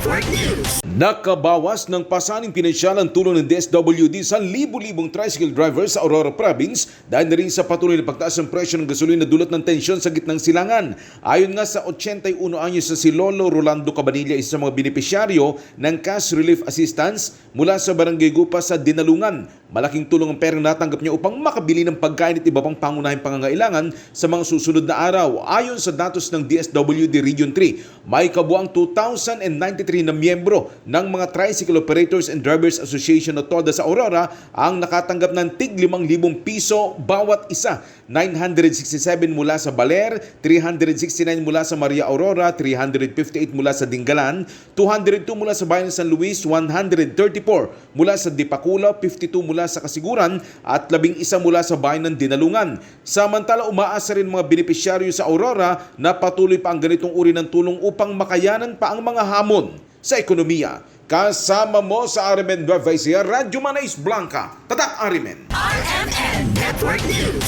Network News. Nakabawas ng pasaning pinansyal ang tulong ng DSWD sa libu-libong tricycle drivers sa Aurora Province dahil na rin sa patuloy na pagtaas ng presyo ng gasolina dulot ng tensyon sa gitnang silangan. Ayon nga sa 81 anyos sa si Lolo Rolando Cabanilla, isa sa mga benepisyaryo ng Cash Relief Assistance mula sa Barangay Gupa sa Dinalungan. Malaking tulong ang perang natanggap niya upang makabili ng pagkain at iba pang pangunahing pangangailangan sa mga susunod na araw. Ayon sa datos ng DSWD Region 3, may kabuang 2,093 na miyembro ng mga Tricycle Operators and Drivers Association o TODA sa Aurora ang nakatanggap ng tig 5,000 piso bawat isa. 967 mula sa Baler, 369 mula sa Maria Aurora, 358 mula sa Dingalan, 202 mula sa Bayan ng San Luis, 134 mula sa Dipakula, 52 mula sa Kasiguran at 11 mula sa Bayan ng Dinalungan. Samantala, umaasa rin mga benepisyaryo sa Aurora na patuloy pa ang ganitong uri ng tulong upang makayanan pa ang mga hamon sa ekonomiya. Kasama mo sa RMN Nueva Ecija, Radyo Manais Blanca. Tatak RMN. RMN Network News.